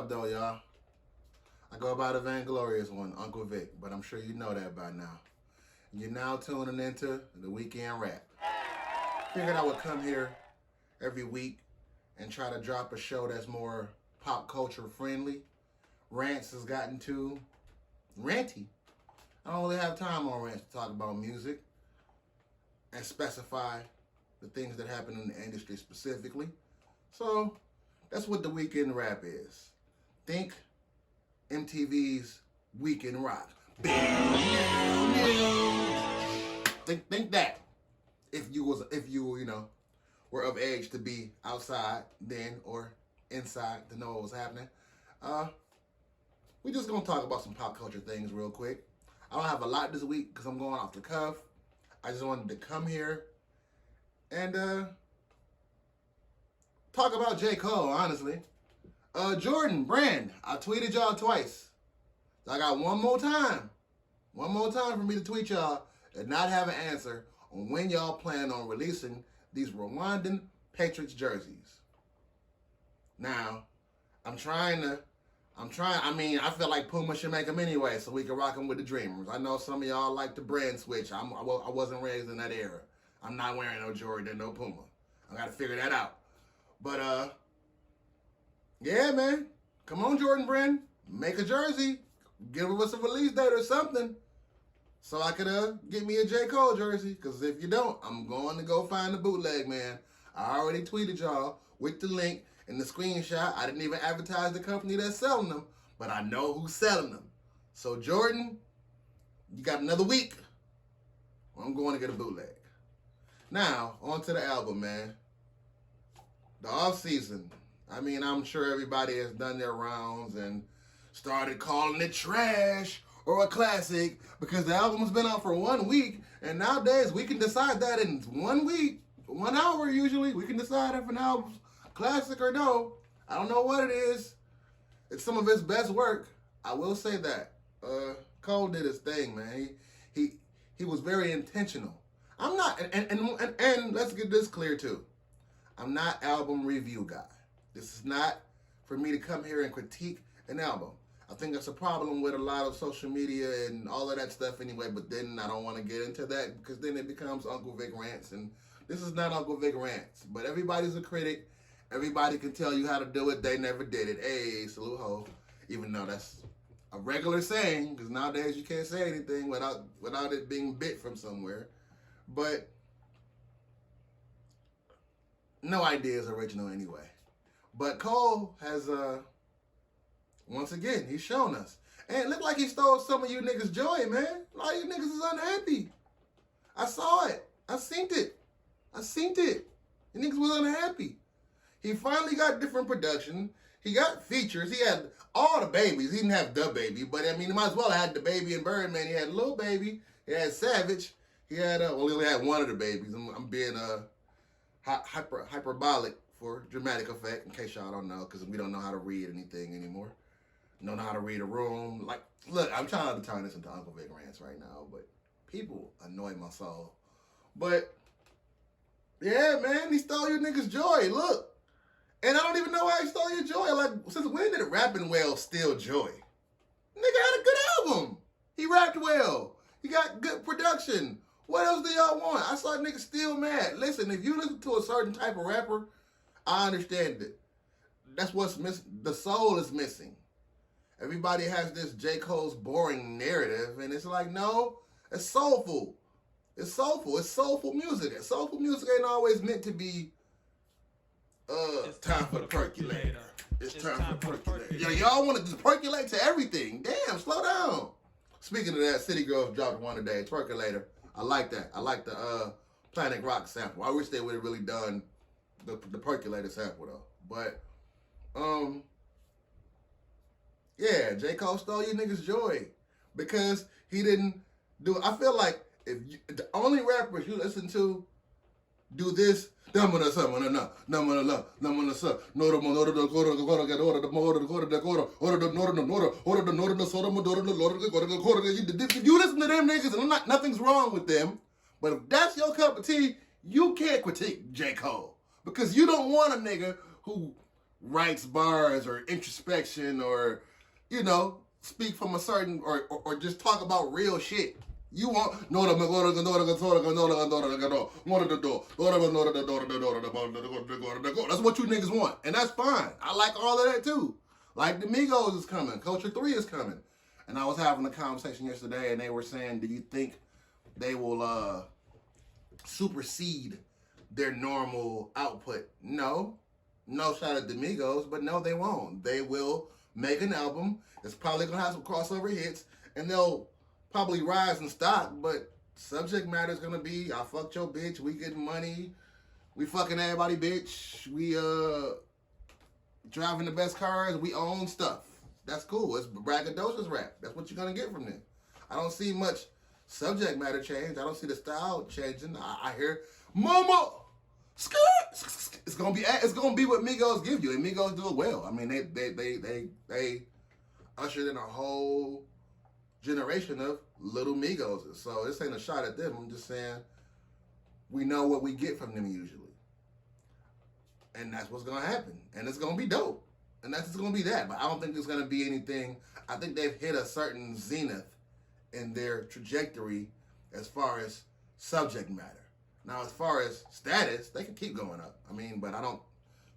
up, though, y'all? I go by the vainglorious one, Uncle Vic, but I'm sure you know that by now. You're now tuning into the Weekend Rap. Figured I would come here every week and try to drop a show that's more pop culture friendly. Rants has gotten too ranty. I don't really have time on rants to talk about music and specify the things that happen in the industry specifically. So that's what the Weekend Rap is. Think MTV's Weekend Rock. Think that if you were of age to be outside then or inside to know what was happening. We just gonna talk about some pop culture things real quick. I don't have a lot this week because I'm going off the cuff. I just wanted to come here and talk about J. Cole, honestly. Jordan, Brand, I tweeted y'all twice. So I got one more time for me to tweet y'all and not have an answer on when y'all plan on releasing these Rwandan Patriots jerseys. Now, I feel like Puma should make them anyway so we can rock them with the Dreamers. I know some of y'all like the brand switch. I wasn't raised in that era. I'm not wearing no Jordan, no Puma. I got to figure that out. But, yeah, man. Come on, Jordan Brand. Make a jersey. Give us a release date or something so I could get me a J. Cole jersey. Because if you don't, I'm going to go find the bootleg, man. I already tweeted y'all with the link and the screenshot. I didn't even advertise the company that's selling them, but I know who's selling them. So, Jordan, you got another week. I'm going to get a bootleg. Now, on to the album, man. The off-season. I'm sure everybody has done their rounds and started calling it trash or a classic because the album's been out for 1 week, and nowadays we can decide that in 1 week, 1 hour usually. We can decide if an album's classic or no. I don't know what it is. It's some of his best work. I will say that. Cole did his thing, man. He was very intentional. I'm not, and let's get this clear too. I'm not album review guy. This is not for me to come here and critique an album. I think that's a problem with a lot of social media and all of that stuff anyway, but then I don't want to get into that because then it becomes Uncle Vic Rants, and this is not Uncle Vic Rants, but everybody's a critic. Everybody can tell you how to do it. They never did it. Hey, salute ho. Even though that's a regular saying, because nowadays you can't say anything without it being bit from somewhere. But no idea is original anyway. But Cole has, once again, he's shown us. And it looked like he stole some of you niggas' joy, man. A lot of you niggas is unhappy. I saw it. I seen it. You niggas was unhappy. He finally got different production. He got features. He had all the babies. He didn't have the baby, but he might as well have had the baby and Birdman. He had Lil Baby. He had Savage. He had, he only had one of the babies. I'm being hyperbolic for dramatic effect, in case y'all don't know, because we don't know how to read anything anymore. Don't know how to read a room. Like, look, I'm trying to turn this into Uncle Vic Rants right now, but people annoy my soul. But, yeah, man, he stole your niggas' joy. Look. And I don't even know why he stole your joy. Like, since when did Rapping Well steal joy? Nigga had a good album. He rapped well. He got good production. What else do y'all want? I saw niggas still mad. Listen, if you listen to a certain type of rapper, I understand it. That's what's missing. The soul is missing. Everybody has this J. Cole's boring narrative, and it's like, no, it's soulful. It's soulful. It's soulful music. And soulful music ain't always meant to be it's time for the percolator. It's time for the percolator. Yo, y'all want to just percolate to everything. Damn, slow down. Speaking of that, City Girls dropped one today. Percolator. I like that. I like the Planet Rock sample. I wish they would have really done the percolator sample though. But yeah, J. Cole stole you niggas' joy because he didn't do. I feel like the only rappers you listen to do this. He was if you listen to them niggas, and nothing's wrong with them, but if that's your cup of tea, you can't critique J. Cole. Because you don't want a nigga who writes bars or introspection or, you know, speak from a certain or just talk about real shit. You want that's what you niggas want, and that's fine. I like all of that too. Like the Migos is coming, Culture 3 is coming, and I was having a conversation yesterday, and they were saying, do you think they will supersede their normal output? No shot at the Migos, but no, they won't. They will make an album. It's probably gonna have some crossover hits, and they'll probably rise in stock, but subject matter is gonna be, I fucked your bitch, we getting money, we fucking everybody, bitch, we driving the best cars, we own stuff. That's cool. It's braggadocious rap. That's what you're gonna get from them. I don't see much subject matter change. I don't see the style changing. I hear mama skirt. It's gonna be what Migos give you, and Migos do it well. I mean, they ushered in a whole generation of little Migos. So this ain't a shot at them. I'm just saying we know what we get from them usually, and that's what's gonna happen, and it's gonna be dope, and that's just gonna be that. But I don't think there's gonna be anything. I think they've hit a certain zenith in their trajectory as far as subject matter. Now, as far as status, they can keep going up. I mean, but I don't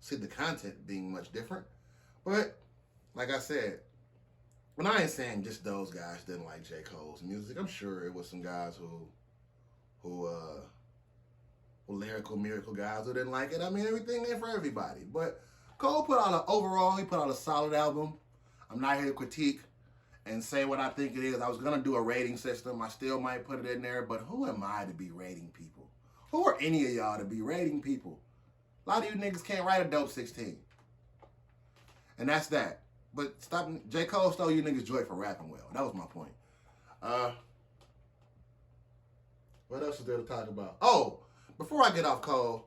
see the content being much different. But like I said, when I ain't saying just those guys didn't like J. Cole's music, I'm sure it was some guys who lyrical miracle guys who didn't like it. I mean, everything ain't for everybody. But Cole put out he put out a solid album. I'm not here to critique and say what I think it is. I was gonna do a rating system. I still might put it in there, but who am I to be rating people? Who are any of y'all to be rating people? A lot of you niggas can't write a dope 16. And that's that. But stop. J. Cole stole you niggas joy for rapping well. That was my point. What else is there to talk about? Oh, before I get off Cole,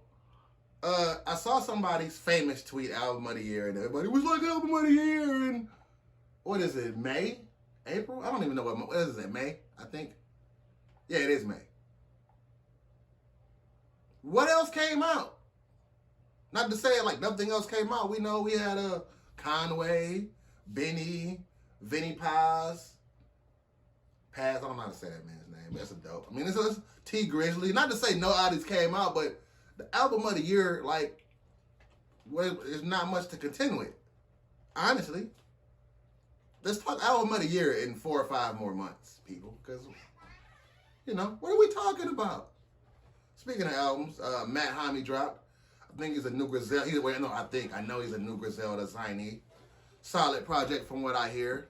I saw somebody's famous tweet, album of the year, and everybody was like, album of the year, and what is it, May? April? I don't even know what is it, May? I think. Yeah, it is May. What else came out? Not to say it like nothing else came out. We know we had Conway, Vinny Paz. I don't know how to say that man's name. That's a dope. I mean, it's T Grizzly. Not to say no artists came out, but the album of the year, like, there's not much to contend with. Honestly. Let's talk album of the year in 4 or 5 more months, people. Because, you know, what are we talking about? Speaking of albums, Matt Homie dropped. I think he's a new Griselda. I know he's a new Griselda signee. Solid project from what I hear.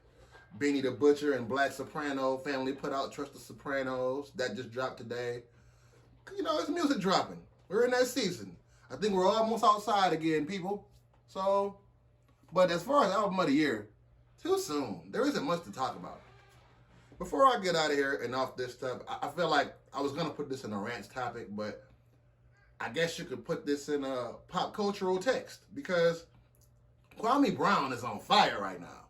Benny the Butcher and Black Soprano family put out Trust the Sopranos. That just dropped today. You know, it's music dropping. We're in that season. I think we're almost outside again, people. So, but as far as album of the year, too soon. There isn't much to talk about. Before I get out of here and off this stuff, I feel like I was going to put this in a rant topic, but I guess you could put this in a pop cultural text because Kwame Brown is on fire right now.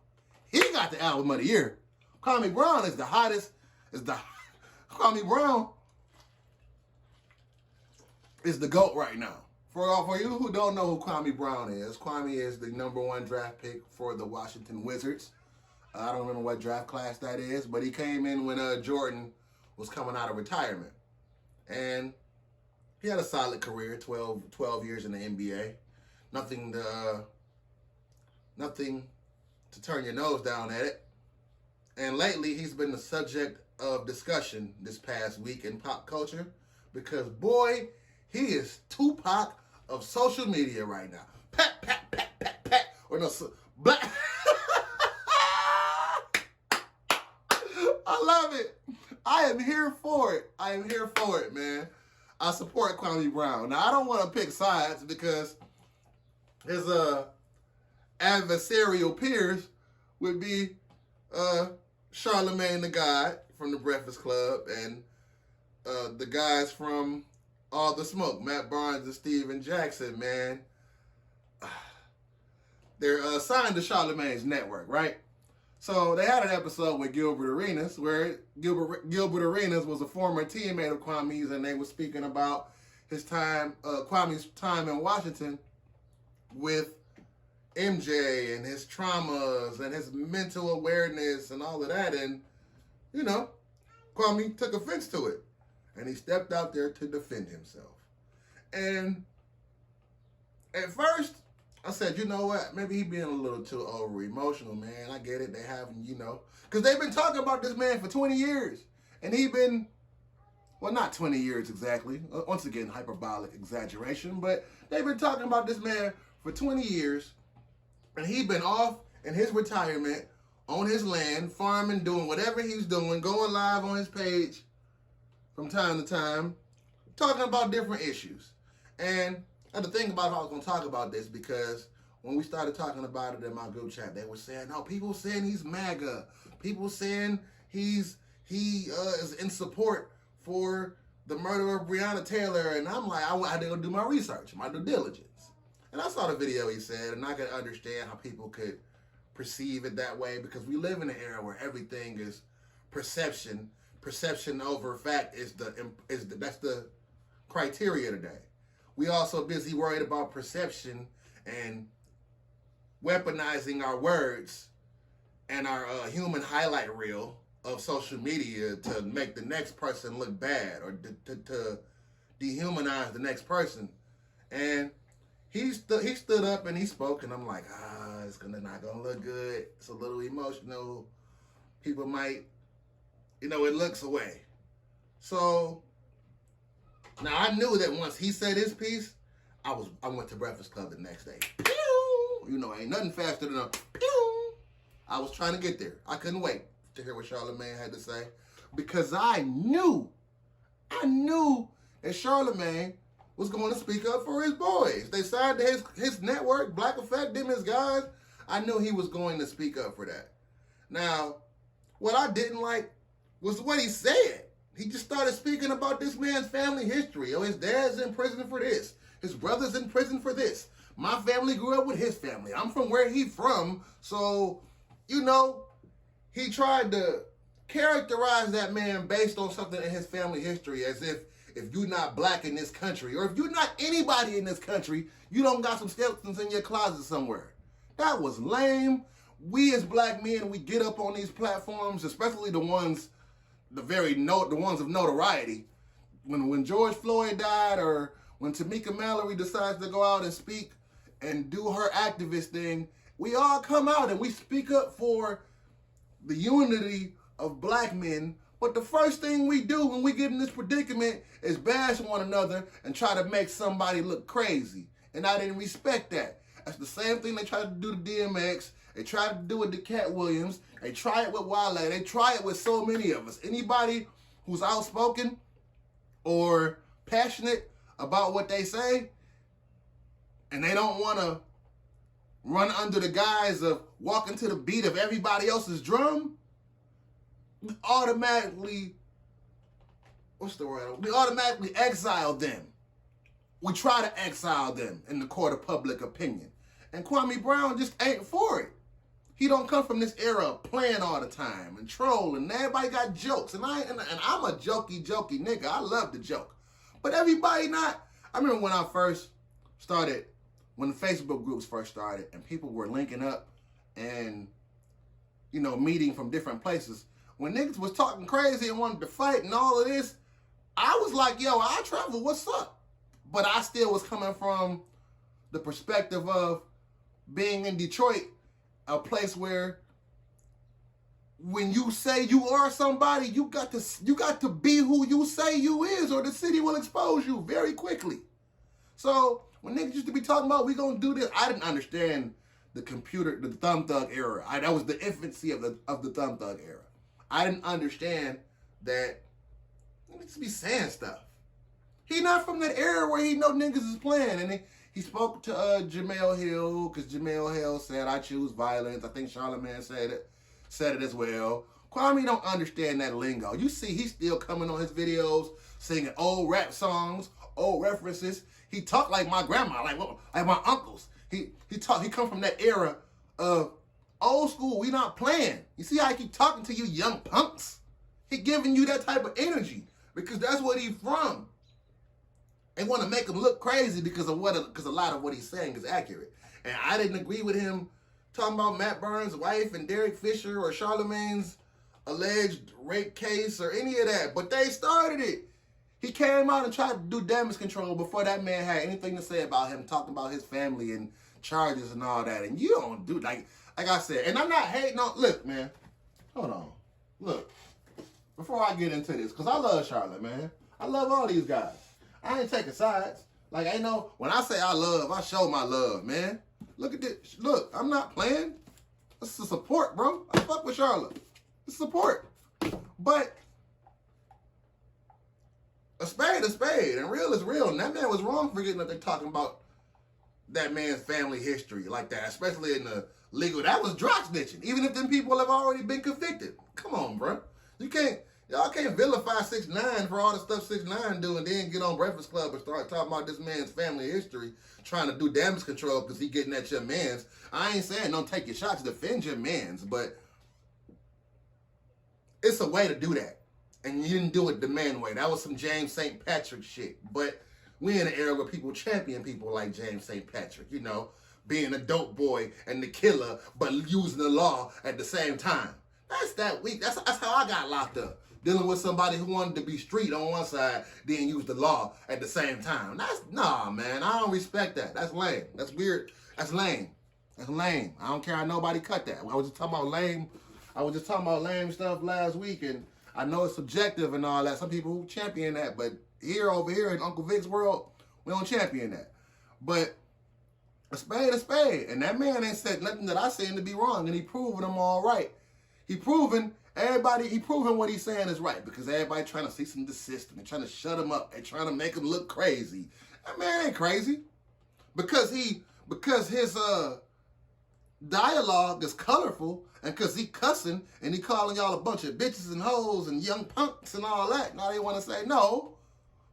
He got the album of the year. Kwame Brown is the hottest. Kwame Brown is the GOAT right now. For you who don't know who Kwame Brown is the #1 draft pick for the Washington Wizards. I don't remember what draft class that is, but he came in when Jordan was coming out of retirement. And he had a solid career, 12 years in the NBA. Nothing to turn your nose down at it. And lately, he's been the subject of discussion this past week in pop culture because, boy, he is Tupac of social media right now. Pat, pat, pat, pat, pat. Or no, black. I love it. I am here for it, man. I support Kwame Brown. Now, I don't want to pick sides because his adversarial peers would be Charlemagne the God from the Breakfast Club and the guys from All the Smoke, Matt Barnes and Steven Jackson, man. They're signed to Charlemagne's network, right? So they had an episode with Gilbert Arenas where Gilbert Arenas was a former teammate of Kwame's, and they were speaking about his time, Kwame's time in Washington with MJ and his traumas and his mental awareness and all of that. And, you know, Kwame took offense to it. And he stepped out there to defend himself. And at first, I said, you know what? Maybe he being a little too over emotional, man. I get it. They haven't, you know. Because they've been talking about this man for 20 years. And he been, well, not 20 years exactly. Once again, hyperbolic exaggeration. But they've been talking about this man for 20 years. And he been off in his retirement on his land, farming, doing whatever he's doing, going live on his page from time to time, talking about different issues. And I had to think about how I was going to talk about this, because when we started talking about it in my group chat, they were saying, no, people saying he's MAGA. People saying he is in support for the murder of Breonna Taylor. And I'm like, I had to go do my research, my due diligence. And I saw the video he said, and I could understand how people could perceive it that way, because we live in an era where everything is perception. Perception over fact that's the criteria today. We also busy worried about perception and weaponizing our words and our human highlight reel of social media to make the next person look bad, or to dehumanize the next person. And he stood up and he spoke, and I'm like, it's not gonna look good. It's a little emotional. People might, it looks away. So now I knew that once he said his piece, I went to Breakfast Club the next day. Pew! Ain't nothing faster than a pew. I was trying to get there. I couldn't wait to hear what Charlamagne had to say, because I knew that Charlamagne was going to speak up for his boys. They signed to his network, Black Effect, them his guys. I knew he was going to speak up for that. Now, what I didn't like was what he said. He just started speaking about this man's family history. Oh, his dad's in prison for this. His brother's in prison for this. My family grew up with his family. I'm from where he's from. So, he tried to characterize that man based on something in his family history, as if you're not black in this country, or if you're not anybody in this country, you don't got some skeletons in your closet somewhere. That was lame. We as black men, we get up on these platforms, especially the ones of notoriety. When George Floyd died, or when Tamika Mallory decides to go out and speak and do her activist thing, we all come out and we speak up for the unity of black men. But the first thing we do when we get in this predicament is bash one another and try to make somebody look crazy. And I didn't respect that. That's the same thing they tried to do to DMX. They tried to do it to Cat Williams. They try it with Wale. They try it with so many of us. Anybody who's outspoken or passionate about what they say, and they don't want to run under the guise of walking to the beat of everybody else's drum, we automatically, we automatically exile them. We try to exile them in the court of public opinion. And Kwame Brown just ain't for it. He don't come from this era of playing all the time and trolling, and everybody got jokes. And I'm a jokey nigga. I love to joke. But everybody not. I remember when I first started, when the Facebook groups first started, and people were linking up and, meeting from different places. When niggas was talking crazy and wanted to fight and all of this, I was like, yo, I travel, what's up? But I still was coming from the perspective of being in Detroit, a place where when you say you are somebody, you got to be who you say you is, or the city will expose you very quickly. So when niggas used to be talking about we gonna do this, I didn't understand the Thumb Thug era. That was the infancy of the Thumb Thug era. I didn't understand that he needs to be saying stuff. He not from that era where he know niggas is playing. And he spoke to Jamel Hill, because Jamel Hill said, I choose violence. I think Charlamagne said it as well. Kwame don't understand that lingo. You see, he's still coming on his videos, singing old rap songs, old references. He talk like my grandma, like my uncles. He come from that era of old school. We not playing. You see how he keep talking to you young punks? He giving you that type of energy because that's what he from. They want to make him look crazy because a lot of what he's saying is accurate. And I didn't agree with him talking about Matt Burns' wife and Derek Fisher or Charlemagne's alleged rape case or any of that. But they started it. He came out and tried to do damage control before that man had anything to say about him, talking about his family and charges and all that. And you don't do, like I said, and I'm not hating on, look, man, hold on. Look, before I get into this, because I love Charlotte, man. I love all these guys. I ain't taking sides. Like, I know, when I say I love, I show my love, man. Look at this. Look, I'm not playing. This is support, bro. I fuck with Charlotte. It's support. But a spade, and real is real. And that man was wrong for getting that they're talking about that man's family history like that, especially in the legal. That was drop snitching, even if them people have already been convicted. Come on, bro. Y'all can't vilify 6ix9ine for all the stuff 6ix9ine do and then get on Breakfast Club and start talking about this man's family history, trying to do damage control because he getting at your mans. I ain't saying don't take your shots, defend your mans, but it's a way to do that. And you didn't do it the man way. That was some James St. Patrick shit. But we in an era where people champion people like James St. Patrick, you know, being a dope boy and the killer, but using the law at the same time. That's that weak. That's how I got locked up. Dealing with somebody who wanted to be street on one side, then use the law at the same time. Nah, man. I don't respect that. That's lame. That's weird. That's lame. That's lame. I don't care how nobody cut that. I was just talking about lame stuff last week, and I know it's subjective and all that. Some people champion that, but over here in Uncle Vic's world, we don't champion that. But a spade. And that man ain't said nothing that I seen to be wrong, and he proving them all right. He proving what he's saying is right, because everybody trying to cease and desist, and they're trying to shut him up. They're trying to make him look crazy. That man ain't crazy. Because his dialogue is colorful, and because he cussing, and he calling y'all a bunch of bitches and hoes and young punks and all that. Now they want to say no,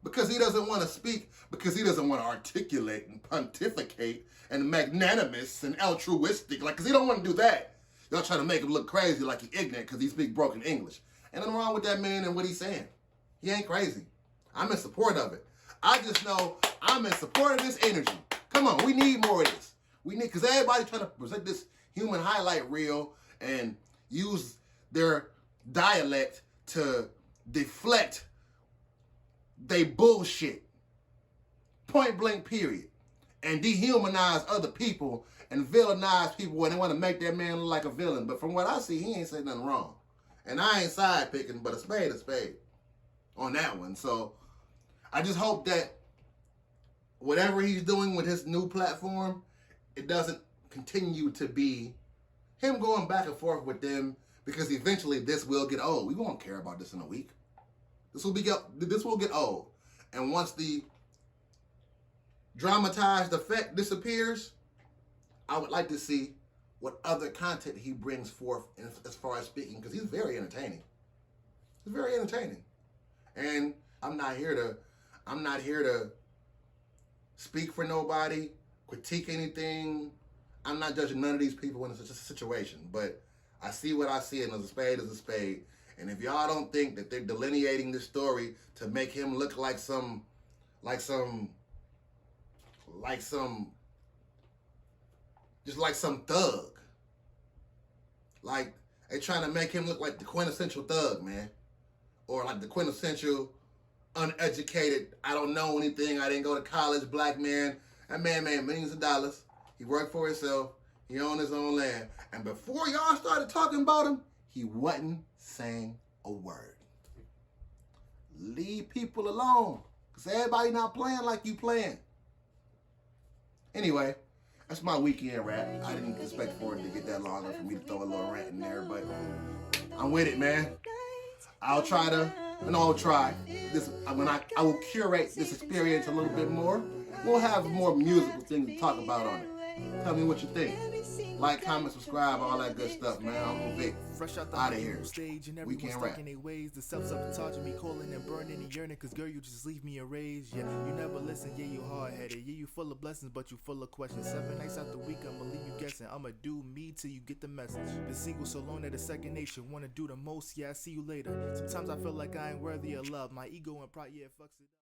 because he doesn't want to speak, because he doesn't want to articulate and pontificate and magnanimous and altruistic, like, because he don't want to do that. Y'all trying to make him look crazy like he ignorant because he speak broken English. Ain't nothing wrong with that man and what he's saying. He ain't crazy. I'm in support of it. I just know I'm in support of this energy. Come on, we need more of this. We need, because everybody trying to present this human highlight reel and use their dialect to deflect they bullshit. Point blank period. And dehumanize other people and villainize people when they want to make that man look like a villain. But from what I see, he ain't said nothing wrong. And I ain't side picking, but a spade on that one. So I just hope that whatever he's doing with his new platform, it doesn't continue to be him going back and forth with them, because eventually this will get old. We won't care about this in a week. This will get old. And once the dramatized effect disappears, I would like to see what other content he brings forth as far as speaking, because he's very entertaining. He's very entertaining. And I'm not here to speak for nobody, critique anything. I'm not judging none of these people in such a situation, but I see what I see, and a spade is a spade. And if y'all don't think that they're delineating this story to make him look like some thug. Like, they trying to make him look like the quintessential thug, man. Or like the quintessential uneducated, I don't know anything, I didn't go to college, black man. That man made millions of dollars. He worked for himself. He owned his own land. And before y'all started talking about him, he wasn't saying a word. Leave people alone. Because everybody not playing like you playing. Anyway, that's my weekend rap. I didn't expect for it to get that long for me to throw a little rant in there, but I'm with it, man. I will curate this experience a little bit more. We'll have more musical things to talk about on it. Tell me what you think. Like, comment, subscribe, all that good stuff, man. Uncle Vic, out of here. Weekend rap. The self-sabotaging me, calling and burning and yearning, cause girl, you just leave me erased. Yeah, you never listen, yeah, you hard-headed. Yeah, you full of blessings, but you full of questions. 7 nights out the week, I'ma leave you guessing. I'ma do me till you get the message. Been single so long that the second nation wanna do the most, yeah, I see you later. Sometimes I feel like I ain't worthy of love. My ego and pride, yeah, fucks it up.